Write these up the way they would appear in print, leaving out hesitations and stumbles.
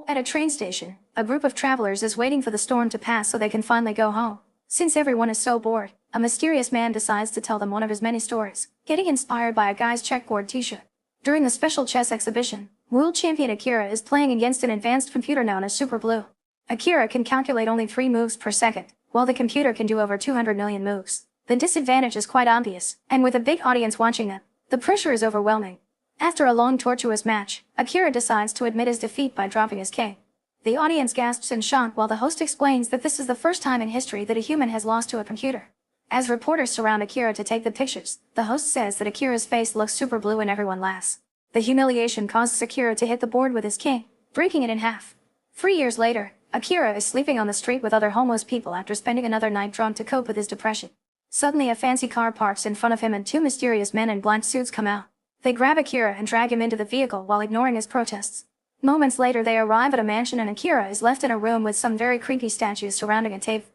At a train station, a group of travelers is waiting for the storm to pass so they can finally go home. Since everyone is so bored, a mysterious man decides to tell them one of his many stories, getting inspired by a guy's checkboard t-shirt. During the special chess exhibition, world champion Akira is playing against an advanced computer known as Super Blue. Akira can calculate only 3 moves per second, while the computer can do over 200 million moves. The disadvantage is quite obvious, and with a big audience watching them, the pressure is overwhelming. After a long tortuous match, Akira decides to admit his defeat by dropping his king. The audience gasps in shock while the host explains that this is the first time in history that a human has lost to a computer. As reporters surround Akira to take the pictures, the host says that Akira's face looks super blue and everyone laughs. The humiliation causes Akira to hit the board with his king, breaking it in half. 3 years later, Akira is sleeping on the street with other homeless people after spending another night drunk to cope with his depression. Suddenly a fancy car parks in front of him and 2 mysterious men in black suits come out. They grab Akira and drag him into the vehicle while ignoring his protests. Moments later they arrive at a mansion and Akira is left in a room with some very creepy statues surrounding a table.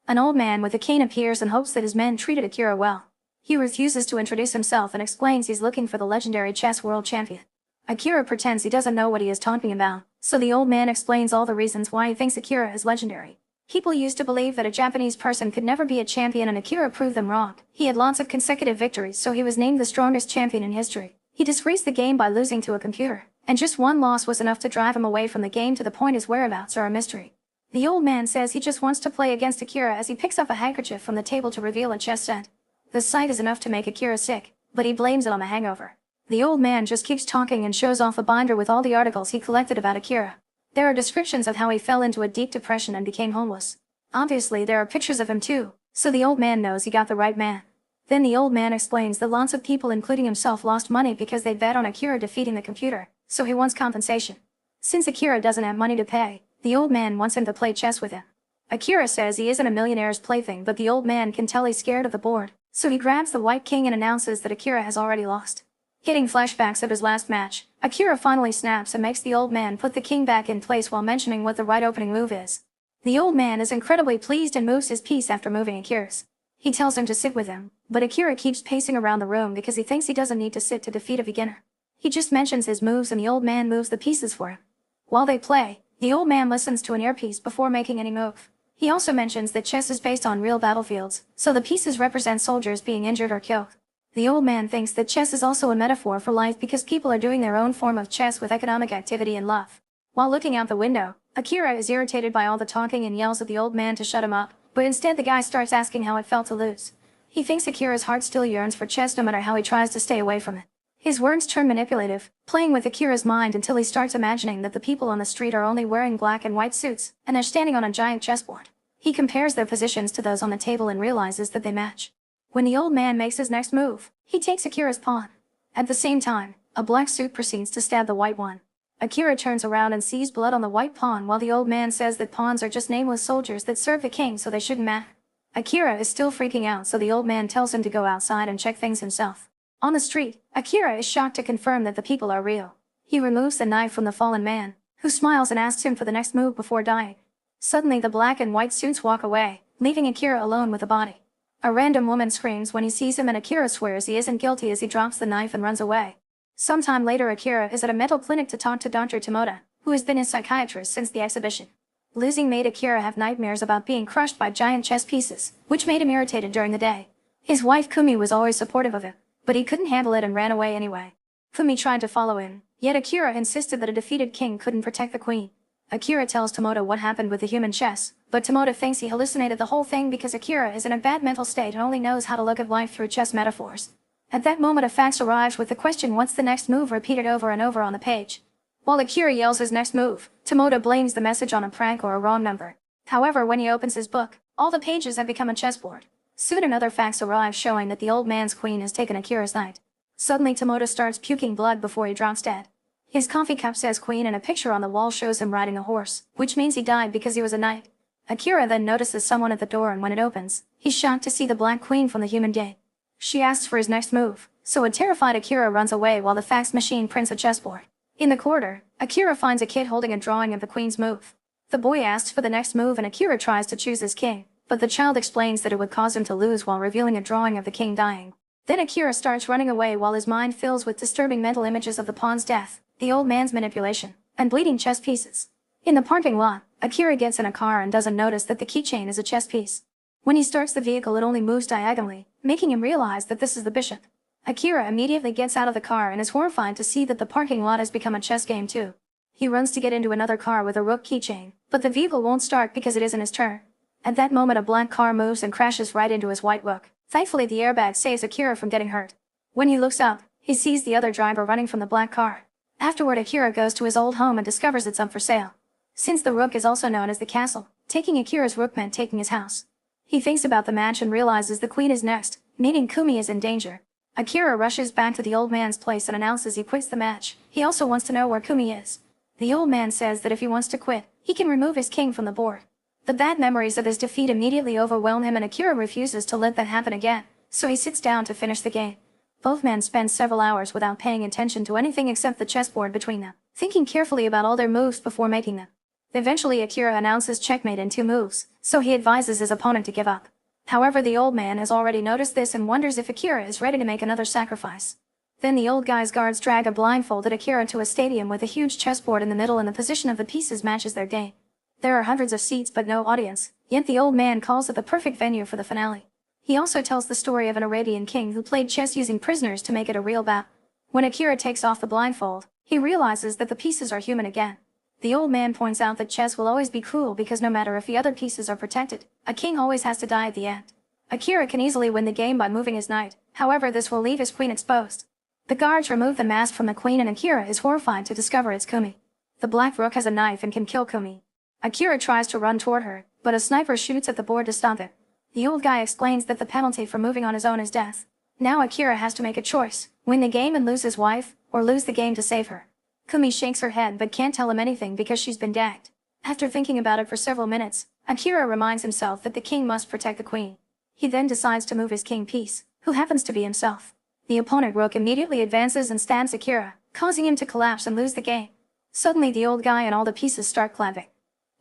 An old man with a cane appears and hopes that his men treated Akira well. He refuses to introduce himself and explains he's looking for the legendary chess world champion. Akira pretends he doesn't know what he is talking about, so the old man explains all the reasons why he thinks Akira is legendary. People used to believe that a Japanese person could never be a champion and Akira proved them wrong. He had lots of consecutive victories, so he was named the strongest champion in history. He disgraced the game by losing to a computer, and just one loss was enough to drive him away from the game to the point his whereabouts are a mystery. The old man says he just wants to play against Akira as he picks up a handkerchief from the table to reveal a chess set. The sight is enough to make Akira sick, but he blames it on the hangover. The old man just keeps talking and shows off a binder with all the articles he collected about Akira. There are descriptions of how he fell into a deep depression and became homeless. Obviously there are pictures of him too, so the old man knows he got the right man. Then the old man explains that lots of people including himself lost money because they bet on Akira defeating the computer, so he wants compensation. Since Akira doesn't have money to pay, the old man wants him to play chess with him. Akira says he isn't a millionaire's plaything, but the old man can tell he's scared of the board, so he grabs the white king and announces that Akira has already lost. Getting flashbacks of his last match, Akira finally snaps and makes the old man put the king back in place while mentioning what the right opening move is. The old man is incredibly pleased and moves his piece after moving Akira's. He tells him to sit with him, but Akira keeps pacing around the room because he thinks he doesn't need to sit to defeat a beginner. He just mentions his moves and the old man moves the pieces for him. While they play, the old man listens to an earpiece before making any move. He also mentions that chess is based on real battlefields, so the pieces represent soldiers being injured or killed. The old man thinks that chess is also a metaphor for life because people are doing their own form of chess with economic activity and love. While looking out the window, Akira is irritated by all the talking and yells at the old man to shut him up, but instead the guy starts asking how it felt to lose. He thinks Akira's heart still yearns for chess no matter how he tries to stay away from it. His words turn manipulative, playing with Akira's mind until he starts imagining that the people on the street are only wearing black and white suits, and they're standing on a giant chessboard. He compares their positions to those on the table and realizes that they match. When the old man makes his next move, he takes Akira's pawn. At the same time, a black suit proceeds to stab the white one. Akira turns around and sees blood on the white pawn while the old man says that pawns are just nameless soldiers that serve the king so they shouldn't matter. Akira is still freaking out, so the old man tells him to go outside and check things himself. On the street, Akira is shocked to confirm that the people are real. He removes the knife from the fallen man, who smiles and asks him for the next move before dying. Suddenly the black and white suits walk away, leaving Akira alone with the body. A random woman screams when he sees him and Akira swears he isn't guilty as he drops the knife and runs away. Sometime later Akira is at a mental clinic to talk to Dr. Tomoda, who has been his psychiatrist since the exhibition. Losing made Akira have nightmares about being crushed by giant chess pieces, which made him irritated during the day. His wife Kumi was always supportive of him, but he couldn't handle it and ran away anyway. Kumi tried to follow him, yet Akira insisted that a defeated king couldn't protect the queen. Akira tells Tomoda what happened with the human chess, but Tomoda thinks he hallucinated the whole thing because Akira is in a bad mental state and only knows how to look at life through chess metaphors. At that moment a fax arrives with the question "What's the next move?" repeated over and over on the page. While Akira yells his next move, Tomoda blames the message on a prank or a wrong number. However, when he opens his book, all the pages have become a chessboard. Soon another fax arrives showing that the old man's queen has taken Akira's knight. Suddenly Tomoda starts puking blood before he drops dead. His coffee cup says queen and a picture on the wall shows him riding a horse, which means he died because he was a knight. Akira then notices someone at the door and when it opens, he's shocked to see the black queen from the human gate. She asks for his next move, so a terrified Akira runs away while the fax machine prints a chessboard. In the corridor, Akira finds a kid holding a drawing of the queen's move. The boy asks for the next move and Akira tries to choose his king, but the child explains that it would cause him to lose while revealing a drawing of the king dying. Then Akira starts running away while his mind fills with disturbing mental images of the pawn's death, the old man's manipulation, and bleeding chess pieces. In the parking lot, Akira gets in a car and doesn't notice that the keychain is a chess piece. When he starts the vehicle, it only moves diagonally, making him realize that this is the bishop. Akira immediately gets out of the car and is horrified to see that the parking lot has become a chess game too. He runs to get into another car with a rook keychain, but the vehicle won't start because it isn't his turn. At that moment, a black car moves and crashes right into his white rook. Thankfully, the airbag saves Akira from getting hurt. When he looks up, he sees the other driver running from the black car. Afterward, Akira goes to his old home and discovers it's up for sale. Since the rook is also known as the castle, taking Akira's rook meant taking his house. He thinks about the match and realizes the queen is next, meaning Kumi is in danger. Akira rushes back to the old man's place and announces he quits the match. He also wants to know where Kumi is. The old man says that if he wants to quit, he can remove his king from the board. The bad memories of his defeat immediately overwhelm him and Akira refuses to let that happen again, so he sits down to finish the game. Both men spend several hours without paying attention to anything except the chessboard between them, thinking carefully about all their moves before making them. Eventually, Akira announces checkmate in 2 moves, so he advises his opponent to give up. However, the old man has already noticed this and wonders if Akira is ready to make another sacrifice. Then the old guy's guards drag a blindfolded Akira to a stadium with a huge chessboard in the middle, and the position of the pieces matches their game. There are hundreds of seats but no audience, yet the old man calls it the perfect venue for the finale. He also tells the story of an Arabian king who played chess using prisoners to make it a real battle. When Akira takes off the blindfold, he realizes that the pieces are human again. The old man points out that chess will always be cruel because no matter if the other pieces are protected, a king always has to die at the end. Akira can easily win the game by moving his knight, however this will leave his queen exposed. The guards remove the mask from the queen and Akira is horrified to discover it's Kumi. The black rook has a knife and can kill Kumi. Akira tries to run toward her, but a sniper shoots at the board to stop it. The old guy explains that the penalty for moving on his own is death. Now Akira has to make a choice, win the game and lose his wife, or lose the game to save her. Kumi shakes her head but can't tell him anything because she's been gagged. After thinking about it for several minutes, Akira reminds himself that the king must protect the queen. He then decides to move his king piece, who happens to be himself. The opponent rook immediately advances and stabs Akira, causing him to collapse and lose the game. Suddenly the old guy and all the pieces start clapping.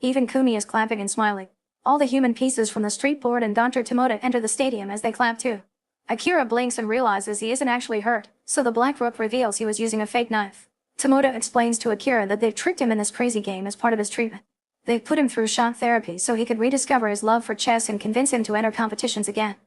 Even Kumi is clapping and smiling. All the human pieces from the street board and Dr. Tomoda enter the stadium as they clap too. Akira blinks and realizes he isn't actually hurt, so the black rook reveals he was using a fake knife. Tomoda explains to Akira that they've tricked him in this crazy game as part of his treatment. They've put him through shock therapy so he could rediscover his love for chess and convince him to enter competitions again.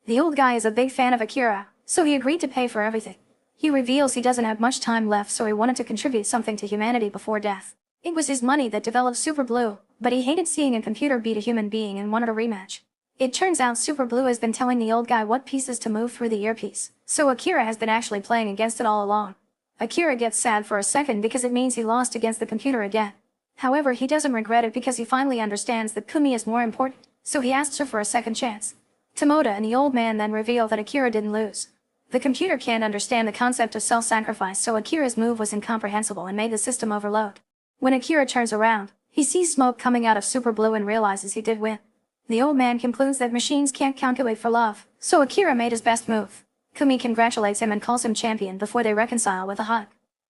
The old guy is a big fan of Akira, so he agreed to pay for everything. He reveals he doesn't have much time left, so he wanted to contribute something to humanity before death. It was his money that developed Super Blue, but he hated seeing a computer beat a human being and wanted a rematch. It turns out Super Blue has been telling the old guy what pieces to move through the earpiece, so Akira has been actually playing against it all along. Akira gets sad for a second because it means he lost against the computer again. However, he doesn't regret it because he finally understands that Kumi is more important, so he asks her for a second chance. Tomoda and the old man then reveal that Akira didn't lose. The computer can't understand the concept of self-sacrifice, so Akira's move was incomprehensible and made the system overload. When Akira turns around, he sees smoke coming out of Super Blue and realizes he did win. The old man concludes that machines can't calculate for love, so Akira made his best move. Kumi congratulates him and calls him champion before they reconcile with a hug.